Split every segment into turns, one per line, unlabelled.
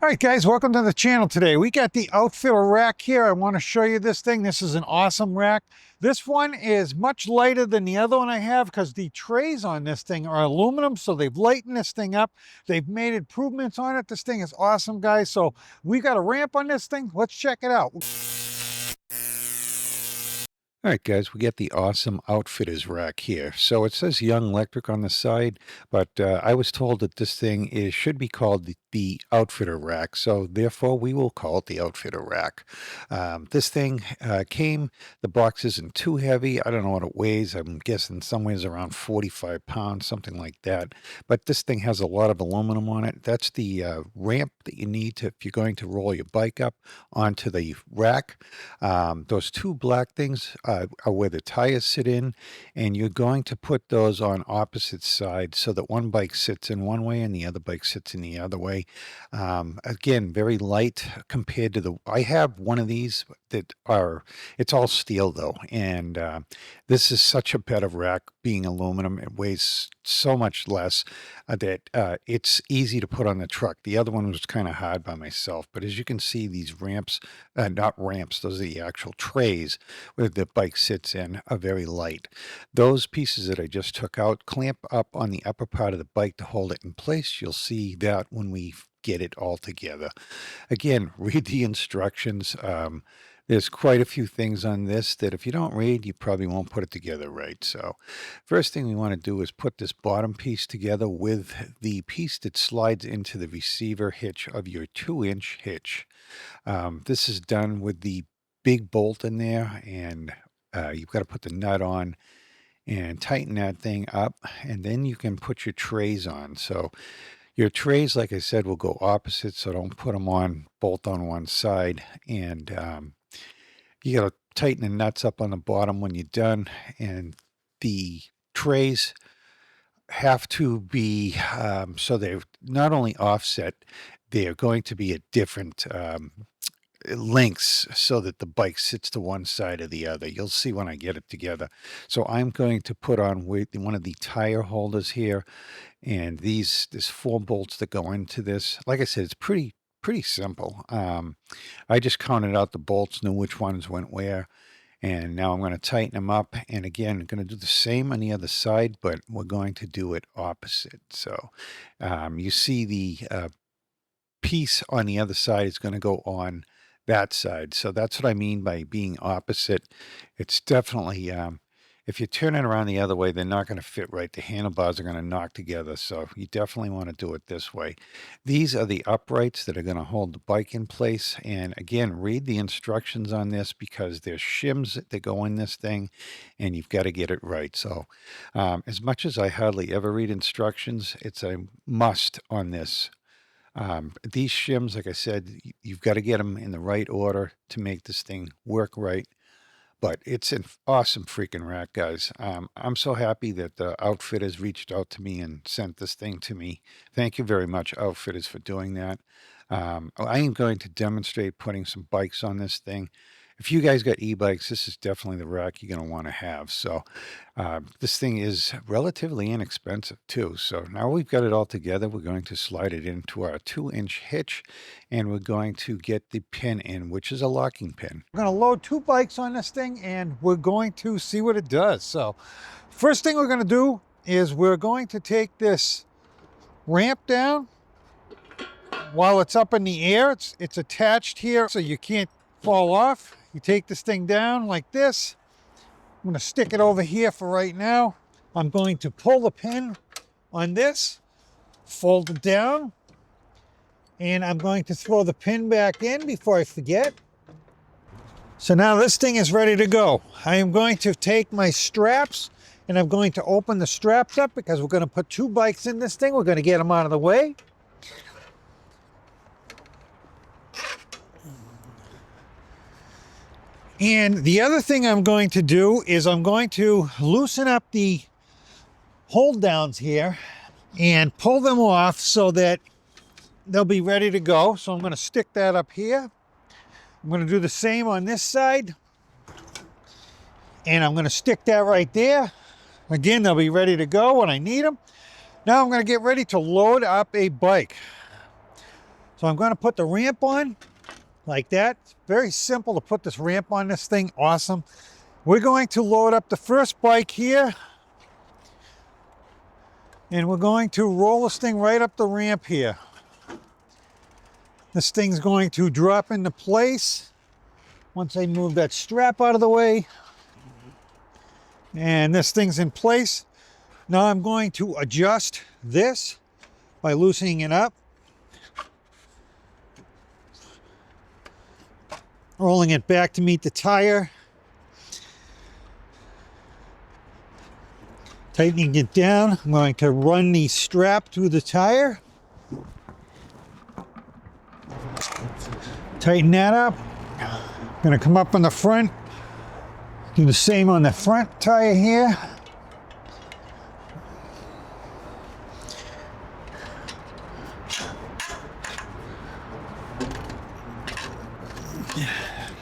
All right, guys, welcome to the channel today. We got the OUTFITR rack here. I want to show you this thing. This is an awesome rack. This one is much lighter than the other one I have because the trays on this thing are aluminum, so they've lightened this thing up. They've made improvements on it. This thing is awesome, guys. So we got a ramp on this thing. Let's check it out. All right, guys, we got the awesome Outfitters rack here. So it says Young Electric on the side, but I was told that this thing should be called the Outfitter rack. So therefore, we will call it the Outfitter rack. This thing the box isn't too heavy. I don't know what it weighs. I'm guessing somewhere around 45 pounds, something like that. But this thing has a lot of aluminum on it. That's the ramp that you need if you're going to roll your bike up onto the rack. Those two black things are where the tires sit in, and you're going to put those on opposite sides so that one bike sits in one way and the other bike sits in the other way. Again, very light compared to I have one of these that it's all steel though, and this is such a better rack being aluminum. It weighs so much less that it's easy to put on the truck. The other one was kind of hard by myself, but as you can see, these ramps, not ramps, those are the actual trays where the bike sits in, are very light. Those pieces that I just took out clamp up on the upper part of the bike to hold it in place. You'll see that when we get it all together. Again, read the instructions. There's quite a few things on this that if you don't read, you probably won't put it together right. So first thing we want to do is put this bottom piece together with the piece that slides into the receiver hitch of your 2-inch hitch. This is done with the big bolt in there, and you've got to put the nut on and tighten that thing up, and then you can put your trays on. So your trays, like I said, will go opposite, so don't put them on both on one side. And you got to tighten the nuts up on the bottom when you're done, and the trays have to be so they're not only offset, they're going to be at different lengths so that the bike sits to one side or the other. You'll see when I get it together. So I'm going to put on one of the tire holders here, and there's 4 bolts that go into this. Like I said, it's pretty simple. I just counted out the bolts, knew which ones went where, and now I'm going to tighten them up. And again, I'm going to do the same on the other side, but we're going to do it opposite. So you see the piece on the other side is going to go on that side. So that's what I mean by being opposite. It's definitely, if you turn it around the other way, they're not going to fit right. The handlebars are going to knock together. So you definitely want to do it this way. These are the uprights that are going to hold the bike in place. And again, read the instructions on this because there's shims that go in this thing and you've got to get it right. So as much as I hardly ever read instructions, it's a must on this. These shims, like I said, you've got to get them in the right order to make this thing work right. But it's an awesome freaking rack, guys. I'm so happy that the Outfitters reached out to me and sent this thing to me. Thank you very much, Outfitters, for doing that. I am going to demonstrate putting some bikes on this thing. If you guys got e-bikes, this is definitely the rack you're going to want to have. So this thing is relatively inexpensive too. So now we've got it all together. We're going to slide it into our 2-inch hitch, and we're going to get the pin in, which is a locking pin. We're going to load 2 bikes on this thing, and we're going to see what it does. So first thing we're going to do is we're going to take this ramp down while it's up in the air. It's attached here so you can't fall off. You take this thing down like this. I'm going to stick it over here for right now. I'm going to pull the pin on this, fold it down, and I'm going to throw the pin back in before I forget. So now this thing is ready to go. I am going to take my straps and I'm going to open the straps up because we're going to put 2 bikes in this thing. We're going to get them out of the way. And the other thing I'm going to do is I'm going to loosen up the hold downs here and pull them off so that they'll be ready to go. So I'm going to stick that up here. I'm going to do the same on this side. And I'm going to stick that right there. Again, they'll be ready to go when I need them. Now I'm going to get ready to load up a bike.
So I'm going to put the ramp on like that. It's very simple to put this ramp on this thing. Awesome. We're going to load up the first bike here, and we're going to roll this thing right up the ramp here. This thing's going to drop into place once I move that strap out of the way. And this thing's in place. Now I'm going to adjust this by loosening it up, rolling it back to meet the tire, tightening it down. I'm going to run the strap through the tire, tighten that up. I'm going to come up on the front, do the same on the front tire here.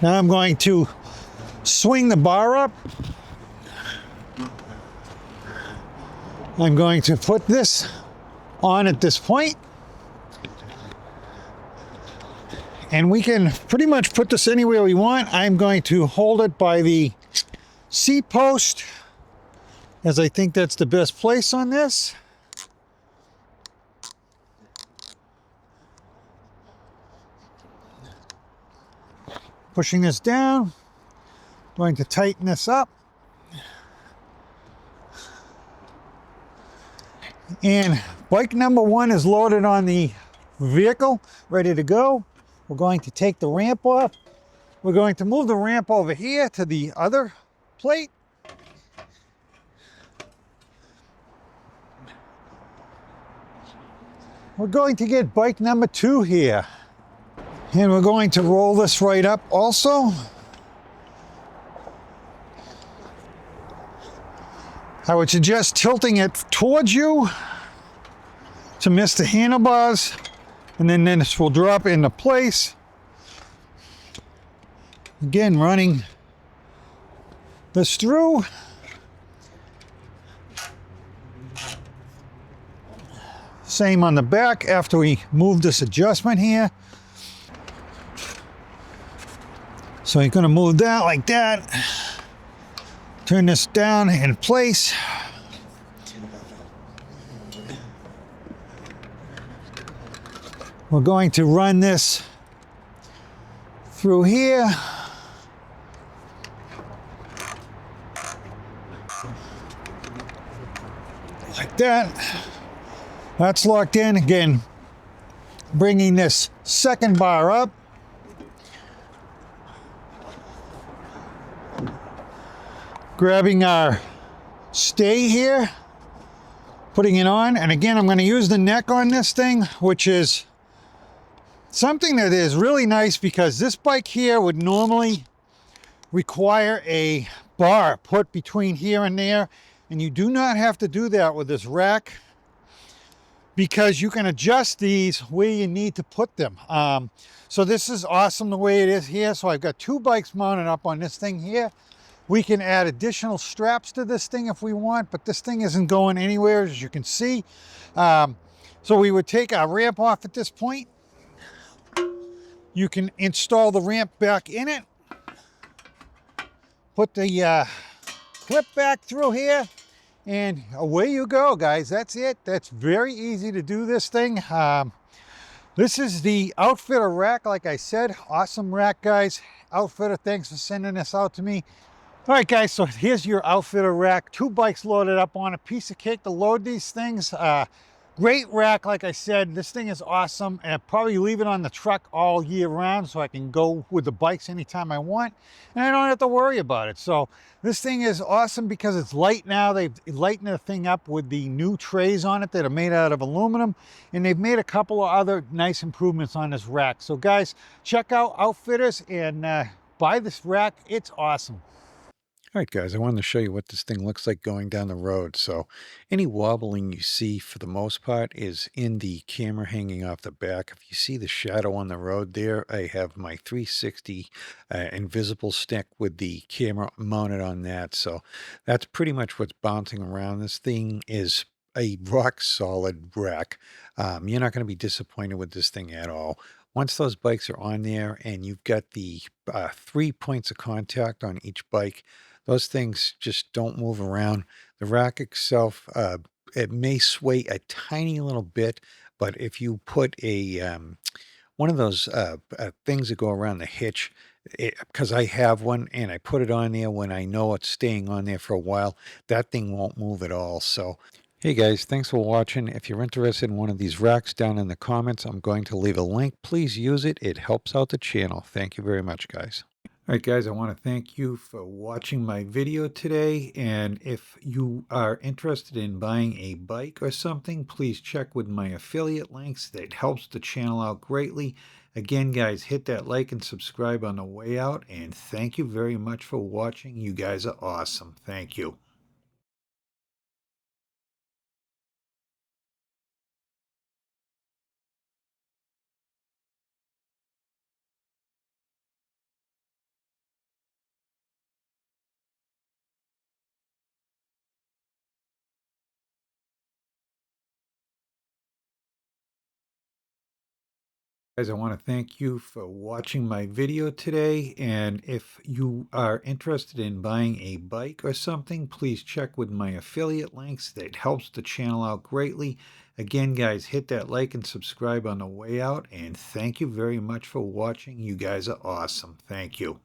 Now I'm going to swing the bar up. I'm going to put this on at this point. And we can pretty much put this anywhere we want. I'm going to hold it by the seat post, as I think that's the best place on this. Pushing this down, going to tighten this up. And bike number 1 is loaded on the vehicle, ready to go. We're going to take the ramp off. We're going to move the ramp over here to the other plate. We're going to get bike number 2 here. And we're going to roll this right up also. I would suggest tilting it towards you to miss the handlebars, and then this will drop into place. Again, running this through. Same on the back after we move this adjustment here. So you're going to move that like that. Turn this down in place. We're going to run this through here. Like that. That's locked in. Again, bringing this second bar up. Grabbing our stay here, putting it on, and again I'm going to use the neck on this thing, which is something that is really nice because this bike here would normally require a bar put between here and there, and you do not have to do that with this rack because you can adjust these where you need to put them. So this is awesome the way it is here. So I've got 2 bikes mounted up on this thing here. We can add additional straps to this thing if we want, but this thing isn't going anywhere, as you can see. So we would take our ramp off at this point. You can install the ramp back in it. Put the clip back through here, and away you go, guys. That's it. That's very easy to do this thing. This is the OUTFITR rack, like I said. Awesome rack, guys. OUTFITR, thanks for sending this out to me. All right, guys, so here's your OUTFITR rack. 2 bikes loaded up on a piece of cake to load these things. Great rack, like I said. This thing is awesome, and I'll probably leave it on the truck all year round so I can go with the bikes anytime I want, and I don't have to worry about it. So this thing is awesome because it's light now. They've lightened the thing up with the new trays on it that are made out of aluminum, and they've made a couple of other nice improvements on this rack. So guys, check out OUTFITRs and buy this rack. It's awesome.
All right, guys, I wanted to show you what this thing looks like going down the road. So any wobbling you see for the most part is in the camera hanging off the back. If you see the shadow on the road there, I have my 360 invisible stick with the camera mounted on that. So that's pretty much what's bouncing around. This thing is a rock solid rack. You're not going to be disappointed with this thing at all. Once those bikes are on there and you've got the 3 points of contact on each bike, those things just don't move around. The rack itself, it may sway a tiny little bit, but if you put a one of those things that go around the hitch, because I have one and I put it on there when I know it's staying on there for a while, that thing won't move at all. So, hey guys, thanks for watching. If you're interested in one of these racks, down in the comments, I'm going to leave a link. Please use it. It helps out the channel. Thank you very much, guys. All right, guys, I want to thank you for watching my video today. And if you are interested in buying a bike or something, please check with my affiliate links. That helps the channel out greatly. Again, guys, hit that like and subscribe on the way out. And thank you very much for watching. You guys are awesome. Thank you. Guys, I want to thank you for watching my video today. And if you are interested in buying a bike or something, please check with my affiliate links. That helps the channel out greatly. Again, guys, hit that like and subscribe on the way out. And thank you very much for watching. You guys are awesome. Thank you.